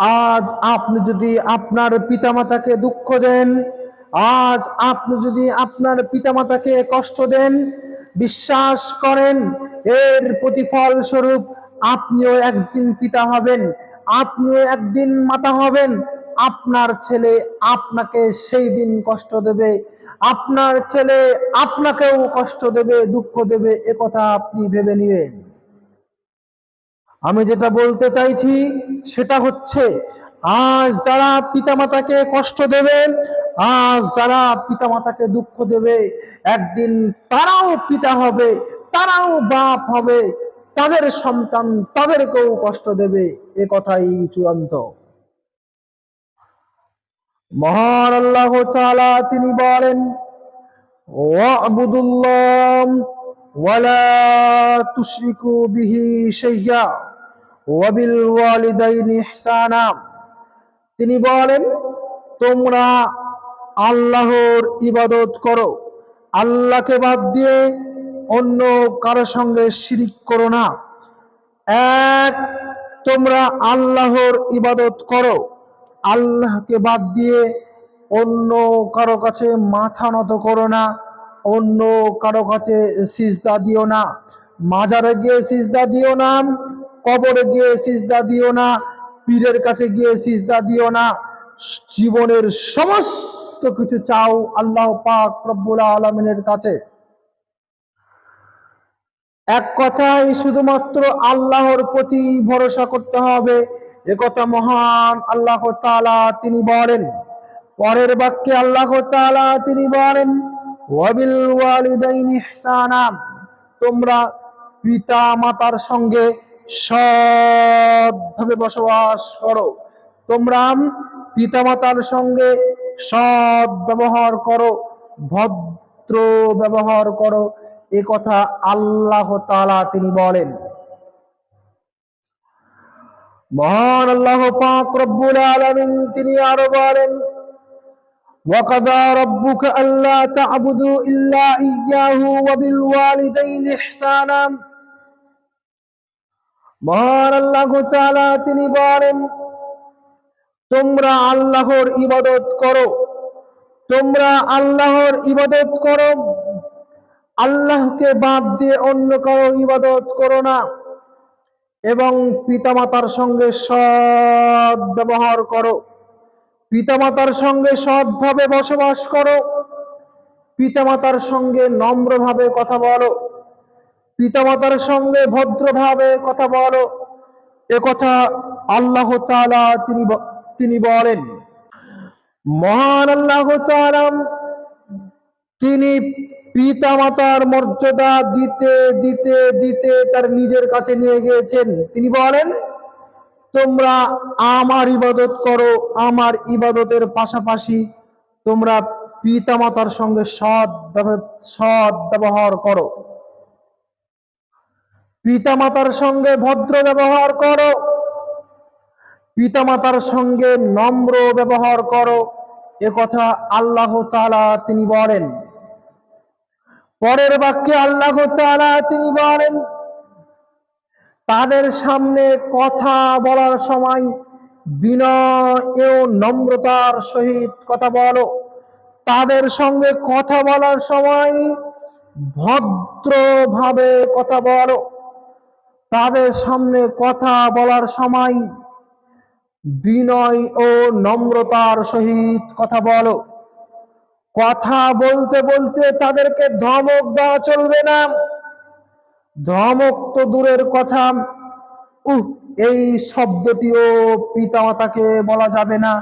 আজ আপনি যদি আপনার পিতামাতাকে দুঃখ দেন, আজ আপনি যদি আপনার পিতামাতাকে কষ্ট দেন, বিশ্বাস করেন এর প্রতিফল স্বরূপ আপনিও একদিন পিতা হবেন, আপনিও একদিন মাতা হবেন। আপনার ছেলে আপনাকে সেই দিন কষ্ট দেবে, আপনার ছেলে আপনাকেও কষ্ট দেবে, দুঃখ দেবে, একথা আপনি ভেবে নিবেন। আমি যেটা বলতে চাইছি সেটা হচ্ছে, আজ যারা পিতামাতাকে কষ্ট দেবে, আজ যারা পিতামাতাকে দুঃখ দেবে, একদিন তারাও পিতা হবে, তারাও বাপ হবে, তাদের সন্তান তাদেরকেও কষ্ট দেবে, এ কথাই চূড়ান্ত। মহান আল্লাহ তাআলা তিনি বলেন, ওয়া'বুদুল্লাহ ওয়ালা তুশরিকু বিহি শাইয়্যা ওয়াবিল ওয়ালিদাইনি ইহসানা। তিনি বলেন, তোমরা আল্লাহর ইবাদত করো, আল্লাহকে বাদ দিয়ে অন্য কারো সঙ্গে শিরিক করো না। এক, তোমরা আল্লাহর ইবাদত করো, আল্লাহকে বাদ দিয়ে অন্য কারো কাছে মাথা নত করো না, অন্য কারো কাছে সিজদা দিও না, মাজারে গিয়ে সিজদা দিও না, কবরে গিয়ে সিজদা দিও না, পীরের কাছে গিয়ে সিজদা দিও না। জীবনের সমস্ত কিছু চাও আল্লাহ পাক রব্বুল আলামিনের কাছে। এক কথায় শুধুমাত্র আল্লাহর প্রতি ভরসা করতে হবে, একথা মহান আল্লাহ তাআলা তিনি বলেন। পরের বাক্যে আল্লাহ তাআলা তিনি বলেন, ওয়াবিল ওয়ালিদাইনি ইহসানা। তোমরা পিতা মাতার সঙ্গে সৎভাবে বসবাস করো, তোমরা পিতা মাতার সঙ্গে সৎ ব্যবহার করো, ভদ্র ব্যবহার করো, এ কথা আল্লাহ তাআলা তিনি বলেন। মহান আল্লাহ পাক রব্বুল আলামিন তিনি আরো বলেন, وَقَضَى رَبُّكَ أَلَّا تَعْبُدُوا إِلَّا إِيَّاهُ وَبِالْوَالِدَيْنِ إِحْسَانًا। মহান আল্লাহ তাআলা তিনি বলেন, তোমরা আল্লাহর ইবাদত করো, তোমরা আল্লাহর ইবাদত করো, আল্লাহকে বাদ দিয়ে অন্য কারো ইবাদত করো না, এবং পিতামাতার সঙ্গে সৎ ব্যবহার করো, পিতামাতার সঙ্গে সৎভাবে বসবাস করো, পিতামাতার সঙ্গে নম্রভাবে কথা বলো, পিতামাতার সঙ্গে ভদ্রভাবে কথা বলো, একথা আল্লাহ তাআলা তিনি বলেন। মহান আল্লাহ তাআলা তিনি পিতামাতার মর্যাদা দিতে দিতে দিতে তার নিজের কাছে নিয়ে গিয়েছেন। তিনি বলেন, তোমরা আমার ইবাদত করো, আমার ইবাদতের পাশাপাশি তোমরা পিতামাতার সঙ্গে সৎ ব্যবহার করো, পিতামাতার সঙ্গে ভদ্র ব্যবহার করো, পিতামাতার সঙ্গে নম্র ব্যবহার করো, একথা আল্লাহ তাআলা তিনি বলেন। পরের বাক্যে আল্লাহ তাআলা তিনি বলেন, তাদের সামনে কথা বলার সময় বিনয় ও নম্রতার সহিত কথা বলো, তাদের সঙ্গে কথা বলার সময় ভদ্রভাবে কথা বলো, তাদের সামনে কথা বলার সময় বিনয় ও নম্রতার সহিত কথা বলো। কথা বলতে বলতে তাদেরকে ধমক দেওয়া চলবে না, ধমক তো দূরের কথা, এই শব্দটিও পিতামাতাকে বলা যাবে না,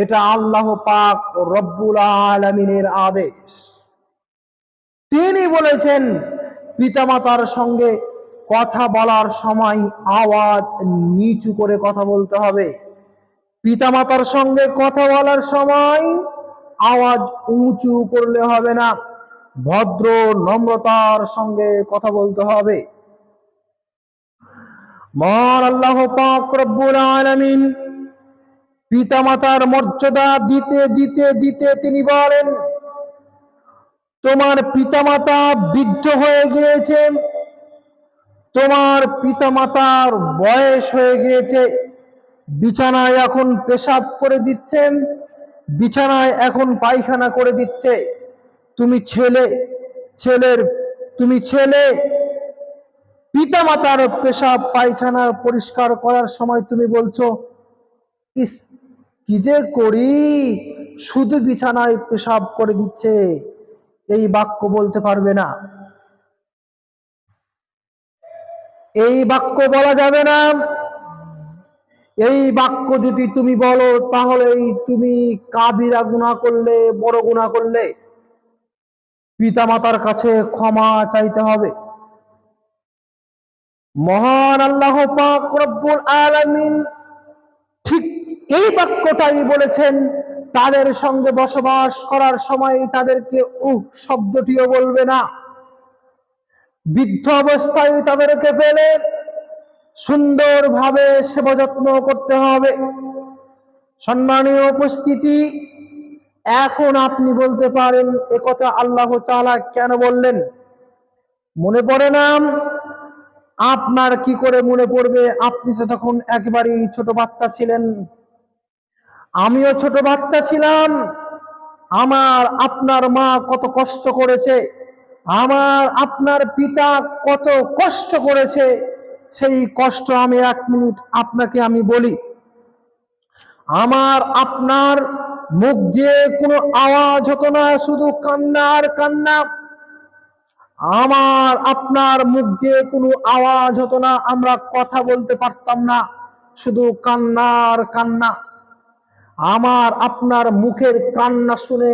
এটা আল্লাহ পাক রব্বুল আলামিনের আদেশ। তিনি বলেছেন পিতামাতার সঙ্গে কথা বলার সময় আওয়াজ নিচু করে কথা বলতে হবে, পিতামাতার সঙ্গে কথা বলার সময় আওয়াজ উঁচু করলে হবে না, ভদ্র নম্রতার সঙ্গে কথা বলতে হবে। মহান আল্লাহ পাক রব্বুল আলামিন পিতামাতার মর্যাদা দিতে দিতে দিতে তিনি বলেন, তোমার পিতামাতা বৃদ্ধ হয়ে গিয়েছে, তোমার পিতামাতার বয়স হয়ে গিয়েছে, বিছানায় এখন পেশাব করে দিচ্ছেন, বিছানায় এখন পায়খানা করে দিচ্ছে। তুমি ছেলে, ছেলের তুমি ছেলে, পিতামাতার পেশাব পায়খানা পরিষ্কার করার সময় তুমি বলছো, ইস কি যে করি, শুধু বিছানায় পেশাব করে দিচ্ছে। এই বাক্য বলতে পারবে না, এই বাক্য বলা যাবে না। এই বাক্য যদি তুমি বলো তাহলেই তুমি কাবিরা গুনাহ করলে, বড় গুনাহ করলে। পিতামাতার কাছে ক্ষমা চাইতে হবে। মহান আল্লাহ পাক রব্বুল আলামিন ঠিক এই বাক্যটাই বলেছেন। তাদের সঙ্গে বসবাস করার সময় তাদেরকে শব্দটিও বলবে না। বৃদ্ধ অবস্থায় তাদেরকে পেলে সুন্দরভাবে সেবা যত্ন করতে হবে। সম্মানীয় উপস্থিতি, এখন আপনি বলতে পারেন একথা আল্লাহ তাআলা কেন বললেন? মনে পড়ে না? আপনার কি করে মনে পড়বে? আপনি তো তখন একবারেই ছোট বাচ্চা ছিলেন, আমিও ছোট বাচ্চা ছিলাম। আমার আপনার মা কত কষ্ট করেছে, আমার আপনার পিতা কত কষ্ট করেছে। সেই কষ্ট আমি 1 মিনিট আপনাকে আমি বলি। আমার আপনার মুখ দিয়ে কোনো আওয়াজ হতো না, শুধু কান্না আর কান্না। আমার আপনার মুখ দিয়ে কোনো আওয়াজ হতো না, আমরা কথা বলতে পারতাম না, শুধু কান্না আর কান্না। আমার আপনার মুখের কান্না শুনে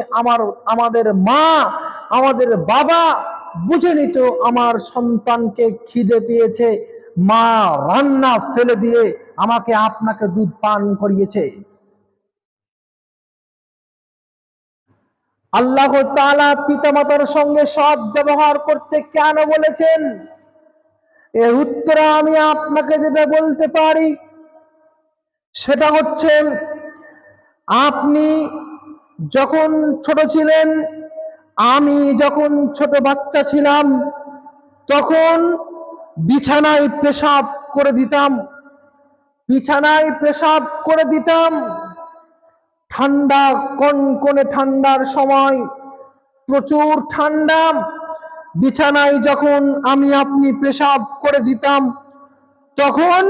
আমাদের মা, আমাদের বাবা বুঝে নিত আমার সন্তানকে খিদে পেয়েছে, মা রান্না ফেলে দিয়ে আমাকে আপনাকে দুধ পান করিয়েছে। আল্লাহ তাআলা পিতামাতার সঙ্গে সৎ ব্যবহার করতে কেন বলেছেন? এর উত্তরে আমি আপনাকে যেটা বলতে পারি সেটা হচ্ছে, আপনি যখন ছোট ছিলেন, আমি যখন ছোট বাচ্চা ছিলাম, তখন বিছানায় পেশাব করে দিতাম, বিছানায় পেশাব করে দিতাম। ঠান্ডা, কনকনে ঠান্ডার সময়, প্রচুর ঠান্ডা, বিছানায় যখন আমি আপনি পেশাব করে দিতাম, তখন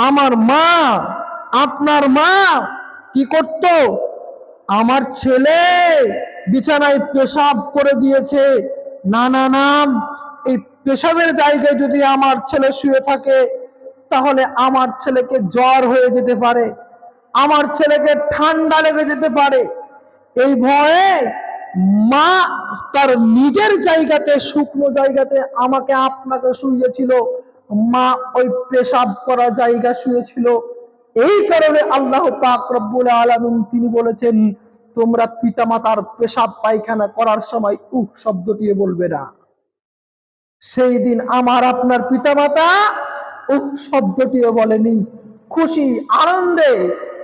আমার মা, আপনার মা কি করত? আমার ছেলে বিছানায় পেশাব করে দিয়েছে, না না না, এই পেশাবের জায়গায় যদি আমার ছেলে শুয়ে থাকে তাহলে আমার ছেলেকে জ্বর হয়ে যেতে পারে, আমার ছেলেকে ঠান্ডা লেগে যেতে পারে। এই ভয়ে মা তার নিজের জায়গাতে, শুকনো জায়গাতে আমাকে আপনাকে শুয়েছিল, মা ওই পেশাব করা জায়গা শুয়েছিল। এই কারণে আল্লাহ পাক রব্বুল আলামিন তিনি বলেছেন, তোমরা পিতামাতার পেশাব পায়খানা করার সময় শব্দটি বলবে না। সেই দিন আমার আপনার পিতামাতা শব্দটিও বলেনি, খুশি আনন্দে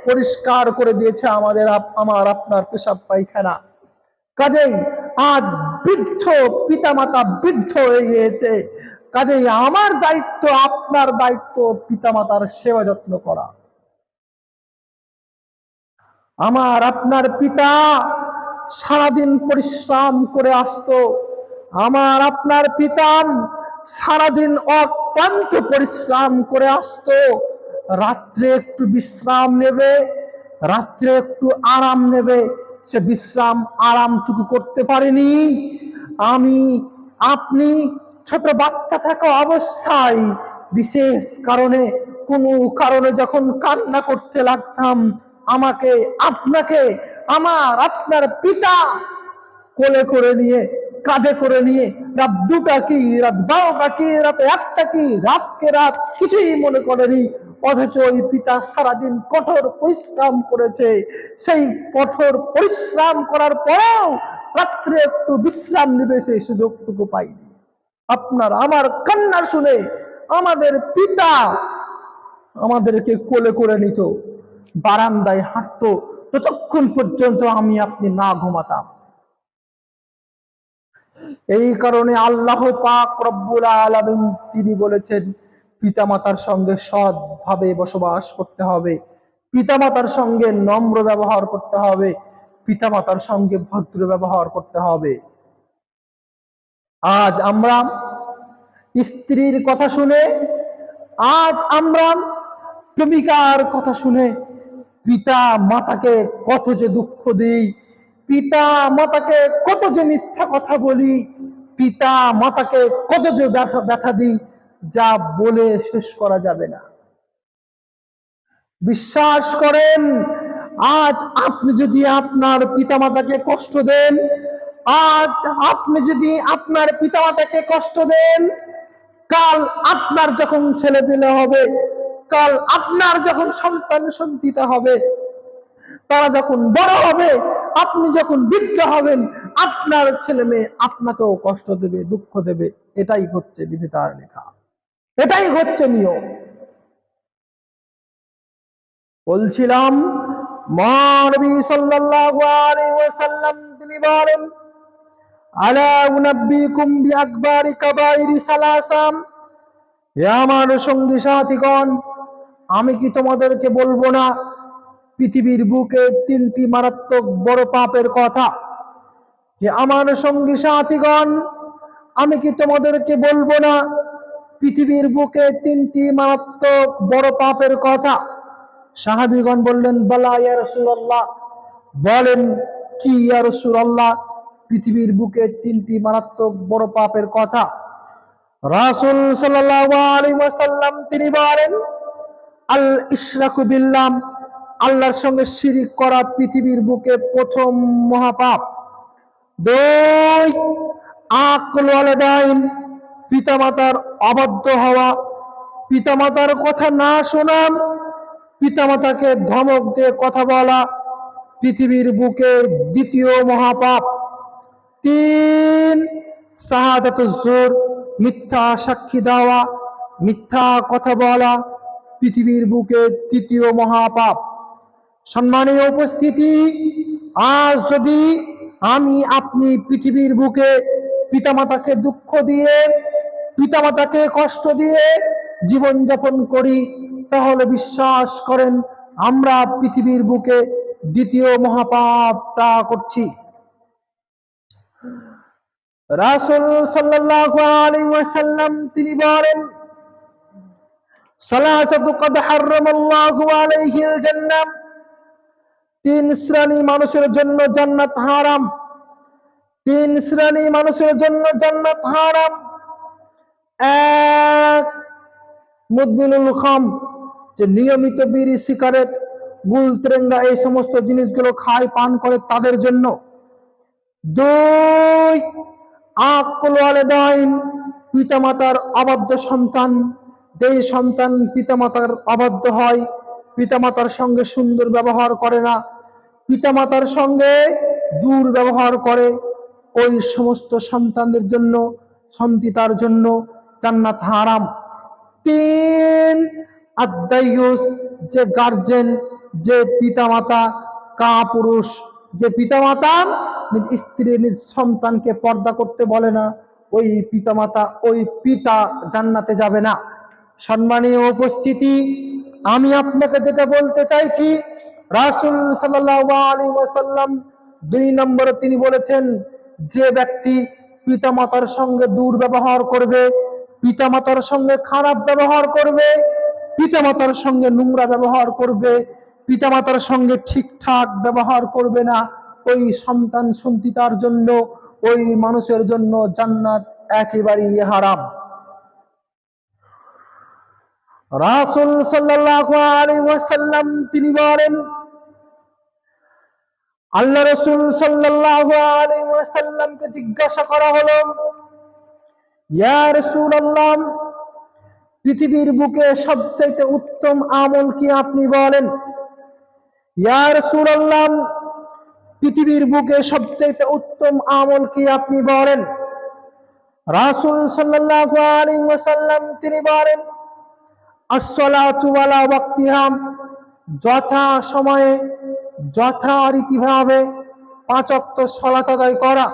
পরিষ্কার করে দিয়েছে আমার আপনার পেশাব পায়খানা। কাজেই আজ বৃদ্ধ পিতামাতা বৃদ্ধ হয়ে গিয়েছে, কাজেই আমার দায়িত্ব, আপনার দায়িত্ব পিতামাতার সেবা যত্ন করা। আমার আপনার পিতা সারাদিন পরিশ্রম করে আসতো, আমার আপনার পিতা সারাদিন অক্লান্ত পরিশ্রম করে আসতো। রাত্রে একটু বিশ্রাম নেবে, রাত্রে একটু আরাম নেবে, সে বিশ্রাম আরামটুকু করতে পারেনি। আমি আপনি ছোট বাচ্চা থাকা অবস্থায় বিশেষ কারণে, কোনো কারণে যখন কান্না করতে লাগতাম, আমাকে আপনাকে আমার আপনার পিতা কোলে করে নিয়ে, কাঁধে করে নিয়ে, রাত 2টা কি, রাত 12টা কি, রাত 1টা কি, রাতকে রাত কিছুই মনে করেনি। অথচ ওই পিতা সারাদিন কঠোর পরিশ্রম করেছে, সেই কঠোর পরিশ্রম করার পরেও রাত্রে একটু বিশ্রাম নিবে সেই সুযোগটুকু পাইনি। আপনার আমার কান্না শুনে আমাদের পিতা আমাদেরকে কোলে করে নিত, বারান্দায় হাঁটতো ততক্ষণ পর্যন্ত আমি আপনি না ঘুমাতাম। এই কারণে আল্লাহ পাক রব্বুল আলামিন তিনি বলেছেন, পিতামাতার সঙ্গে সৎভাবে বসবাস করতে হবে, পিতামাতার সঙ্গে নম্র ব্যবহার করতে হবে, পিতামাতার সঙ্গে ভদ্র ব্যবহার করতে হবে। আজ আমরা স্ত্রীর কথা শুনে, আজ আমরা প্রেমিকার কথা শুনে পিতা মাতাকে কত যে দুঃখ দিই, পিতা মাতাকে কত যে মিথ্যা কথা বলি, পিতা মাতাকে কত যে ব্যথা দিই, যা বলে শেষ করা যাবে না। বিশ্বাস করেন, আজ আপনি যদি আপনার পিতামাতাকে কষ্ট দেন, আজ আপনি যদি আপনার পিতামাতাকে কষ্ট দেন, কাল আপনার যখন ছেলে পেলে হবে, কাল আপনার যখন সন্তান সন্তিতা হবে, তারা যখন বড় হবে, আপনি যখন বৃদ্ধ হবেন, আপনার ছেলে মেয়ে আপনাকেও কষ্ট দেবে, দুঃখ দেবে। এটাই হচ্ছে বিধাতার লেখা, এটাই হচ্ছে নিয়ম। বলছিলাম, মহানবী সাল্লাল্লাহু আলাইহি ওয়াসাল্লাম তিনি বলেন, আলা উনাব্বিকুম বিআকবারি কাবাইরি সালাসাম, হে আমার সঙ্গী সাথীগণ, আমি কি তোমাদেরকে বলবো না পৃথিবীর বুকে তিনটি মারাত্মক বড় পাপের কথা? হে আমার সঙ্গী সাথীগণ, আমি কি তোমাদেরকে বলবো না পৃথিবীর বুকে তিনটি মারাত্মক বড় পাপের কথা? সাহাবীগণ বললেন, বালা ইয়া রাসূলুল্লাহ, বলেন কি ইয়া রাসূলুল্লাহ, পৃথিবীর বুকে তিনটি মারাত্মক বড় পাপের কথা? রাসূল সাল্লাল্লাহু আলাইহি ওয়াসাল্লাম তিনি বলেন, আল ইশরাকু বিল্লাহ, আল্লাহর সঙ্গে শিরিক করা পৃথিবীর বুকে প্রথম মহাপাপ। দুই, আকল ওয়ালিদাইন, পিতামাতার অবাধ্য হওয়া, পিতামাতার কথা না শোনা, পিতামাতাকে ধমক দিয়ে কথা বলা পৃথিবীর বুকে দ্বিতীয় মহাপাপ। তিন, শাহাদাতুজ জুর, মিথ্যা সাক্ষী দেওয়া, মিথ্যা কথা বলা পৃথিবীর বুকে তৃতীয় মহাপাপ। সম্মানীয় উপস্থিতি, আজ যদি আমি আপনি পৃথিবীর বুকে পিতামাতাকে দুঃখ দিয়ে, পিতামাতাকে কষ্ট দিয়ে জীবনযাপন করি, তাহলে বিশ্বাস করেন আমরা পৃথিবীর বুকে দ্বিতীয় মহাপাপটা করছি। রাসূল সাল্লাল্লাহু আলাইহি ওয়াসাল্লাম তিনি বলেন, সালাসাতু ক্বাদ হারামাল্লাহু আলাইহিল জান্নাহ, তিন শ্রেণী মানুষের জন্য জান্নাত হারাম। তিন শ্রেণী মানুষের জন্য জান্নাত হারাম। এক, মুদমিনুল খামর, যে নিয়মিত বিড়ি, সিগারেট, গুল, তেরেঙ্গা এই সমস্ত জিনিসগুলো খায়, পান করে, তাদের জন্য। দুই, আকল ওয়ালিদাইন, পিতামাতার অবাধ্য সন্তান, যেই সন্তান পিতামাতার অবাধ্য হয়, পিতামাতার সঙ্গে সুন্দর ব্যবহার করে না, পিতামাতার সঙ্গে দুর্ব্যবহার করে, ওই সমস্ত সন্তানদের জন্য, সন্তিতার জন্য জান্নাত হারাম। তিন, আদ-দায়ুস, যে গার্জেন, যে পিতামাতা কাপুরুষ, যে পিতামাতা নিজ স্ত্রী, নিজ সন্তানকে পর্দা করতে বলে না, ওই পিতামাতা, ওই পিতা জান্নাতে যাবে না। সম্মানীয় উপস্থিতি, আমি আপনাকে যেটা বলতে চাইছি, রাসূল সাল্লাল্লাহু আলাইহি ওয়াসাল্লাম 2 নম্বরে তিনি বলেছেন, যে ব্যক্তি পিতামাতার সঙ্গে দুর্ব্যবহার করবে, পিতামাতার সঙ্গে খারাপ ব্যবহার করবে, পিতামাতার সঙ্গে নোংরা ব্যবহার করবে, পিতামাতার সঙ্গে ঠিকঠাক ব্যবহার করবে না, ওই সন্তান সন্তিতার জন্য, ওই মানুষের জন্য জান্নাত একেবারেই হারাম। রাসূল সাল্লাল্লাহু আলাইহি ওয়াসাল্লাম তিনি বলেন, আল্লাহ রাসূল সাল্লাল্লাহু আলাইহি ওয়াসাল্লামকে জিজ্ঞাসা করা হলো, ইয়া রাসূলুল্লাহ, পৃথিবীর বুকে সবচেয়ে উত্তম আমল কি আপনি বলেন? ইয়া রাসূলুল্লাহ, পৃথিবীর বুকে সবচেয়ে উত্তম আমল কি আপনি বলেন? রাসূল সাল্লাল্লাহু আলাইহি ওয়াসাল্লাম তিনি বলেন, আস-সালাতু আলা ওয়াক্তিহা, যথা সময়ে যথারীতিভাবে 5 ওয়াক্ত সালাত আদায় করা।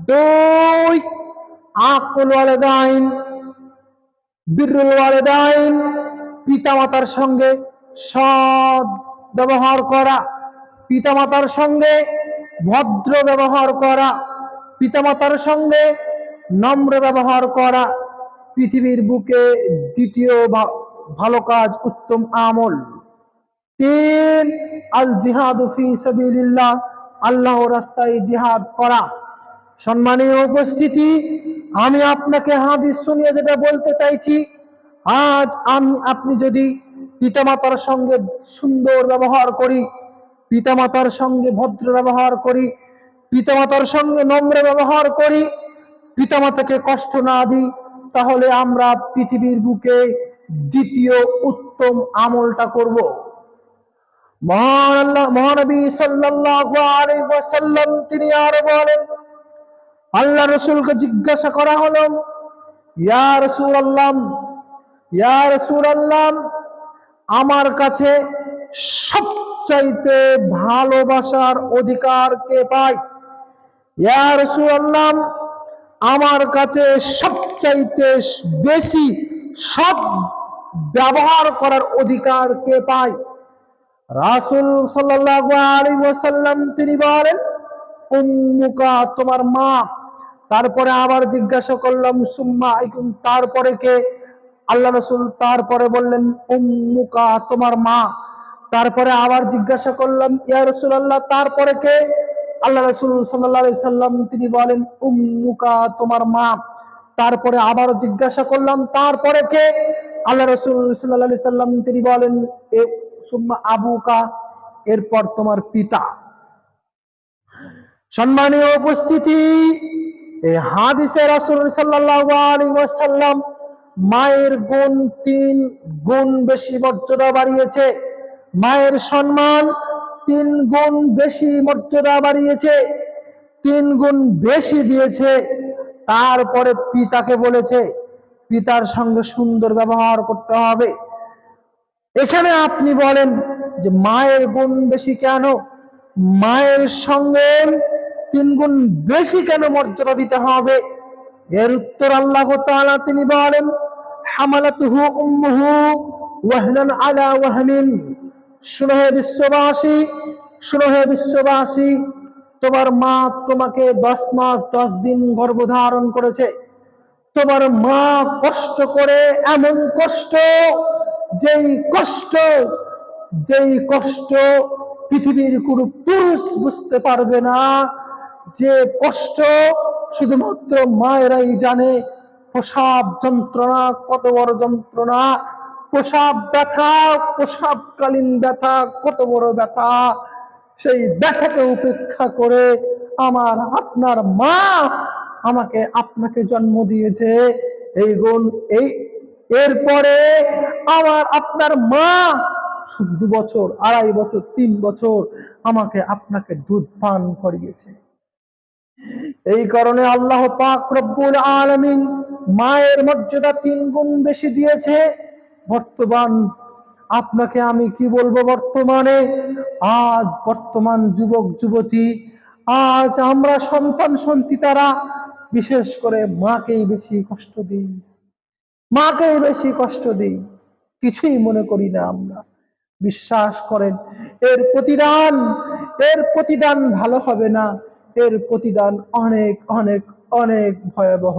দুই, আকল ওয়ালিদাইন, বিররুল ওয়ালিদাইন, পিতামাতার সঙ্গে সৎ ব্যবহার করা, পিতামাতার সঙ্গে ভদ্র ব্যবহার করা, পিতামাতার সঙ্গে নম্র ব্যবহার করা পৃথিবীর বুকে দ্বিতীয় ভালো কাজ, উত্তম আমল। তিন, আল জিহাদু ফি সাবিলিল্লাহ, আল্লাহর রাস্তায় জিহাদ করা। সম্মানীয় উপস্থিতি, আমি আপনাকে হাদিস শুনিয়ে যেটা বলতে চাইছি, আজ আপনি যদি পিতামাতার সঙ্গে সুন্দর ব্যবহার করি, পিতামাতার সঙ্গে ভদ্র ব্যবহার করি, পিতামাতার সঙ্গে নম্র ব্যবহার করি, পিতামাতাকে কষ্ট না দিই, তাহলে আমরা পৃথিবীর বুকে দ্বিতীয় উত্তম আমলটা করব। মহানবী সাল্লাল্লাহু আলাইহি ওয়াসাল্লাম তিনি আরো বলেন, আল্লাহ রাসূলকে জিজ্ঞাসা করা হলো, ইয়া রাসূলুল্লাহ, ইয়া রাসূলুল্লাহ, আমার কাছে সবচাইতে ভালোবাসার অধিকার কে পায়? ইয়া রাসূলুল্লাহ, আমার কাছে সবচাইতে বেশি সৎ ব্যবহার করার অধিকার কে পায়? রাসূল সাল্লাল্লাহু আলাইহি ওয়াসাল্লাম তিনি বলেন, উম্মুকা, তোমার মা। তারপরে আবার জিজ্ঞাসা করলাম, সুম্মা আইকুম, তারপরে কে? আল্লাহ রাসূল তারপরে বললেন, উম্মুকা, তোমার মা। তারপরে আবার জিজ্ঞাসা করলাম, ইয়া রাসূলুল্লাহ, তারপরে কে? আল্লাহ রাসূল সাল্লাল্লাহু আলাইহি সাল্লাম তিনি বলেন, উম্মুকা, তোমার মা। তারপরে আবার জিজ্ঞাসা করলাম, তারপরে কে? আল্লাহ রাসূল সাল্লাল্লাহু আলাইহি সাল্লাম তিনি বলেন, সুম্মা আবুকা, এরপর তোমার পিতা। সম্মানীয় উপস্থিতি, এই হাদিসে রাসূল সাল্লাল্লাহু আলাইহি ওয়াসাল্লাম মায়ের গুণ 3 গুণ বেশি মর্যাদা বাড়িয়েছে। মায়ের সম্মান 3 গুণ বেশি মর্যাদা বাড়িয়েছে, 3 গুণ বেশি দিয়েছে। তারপরে পিতাকে বলেছে, পিতার সঙ্গে সুন্দর ব্যবহার করতে হবে। এখানে আপনি বলেন যে মায়ের গুণ বেশি কেন, মায়ের সঙ্গে 3 গুণ বেশি কেন মর্যাদা দিতে হবে? এর উত্তর আল্লাহ তাআলা তিনি বলেন, হামালাতুহু উম্মুহু ওয়াহনান আলা ওয়াহনিন। শুনো হে বিশ্ববাসী, শুনো হে বিশ্ববাসী, তোমার মা তোমাকে 10 মাস 10 দিন গর্ভধারণ করেছে। তোমার মা কষ্ট করে, এমন কষ্ট, যেই কষ্ট, যেই কষ্ট পৃথিবীর কোনো পুরুষ বুঝতে পারবে না, যে কষ্ট শুধুমাত্র মায়েরাই জানে। প্রসব যন্ত্রণা কত বড় যন্ত্রণা, প্রসব ব্যথা, প্রসবকালীন ব্যথা কত বড় ব্যথা। সেই ব্যথাকে উপেক্ষা করে আমার আপনার মা আমাকে আপনাকে জন্ম দিয়েছে। এই গুণ, এরপরে আমার আপনার মা 2 বছর, 2.5 বছর, 3 বছর আমাকে আপনাকে দুধ পান করিয়েছে। এই কারণে আল্লাহ পাক রব্বুল আলামিন মায়ের মর্যাদা 3 গুণ বেশি দিয়েছে। বর্তমান আপনাকে আমি কি বলবো, বর্তমানে আজ বর্তমান যুবক যুবতী, আজ আমরা সন্তান সন্তানেরা বিশেষ করে মাকেই বেশি কষ্ট দিই, মাকেই বেশি কষ্ট দিই, কিছুই মনে করি না আমরা। বিশ্বাস করেন, এর প্রতিদান, এর প্রতিদান ভালো হবে না, এর প্রতিদান অনেক অনেক অনেক ভয়াবহ,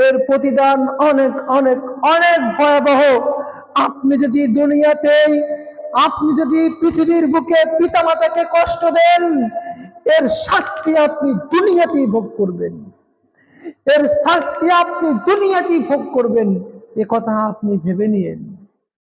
এর প্রতিদান অনেক অনেক অনেক ভয়াবহ। আপনি যদি দুনিয়াতেই, আপনি যদি পৃথিবীর বুকে পিতামাতাকে কষ্ট দেন, এর শাস্তি আপনি দুনিয়াতেই ভোগ করবেন, এর শাস্তি আপনি দুনিয়াতেই ভোগ করবেন। এ কথা আপনি ভেবে নিয়েন।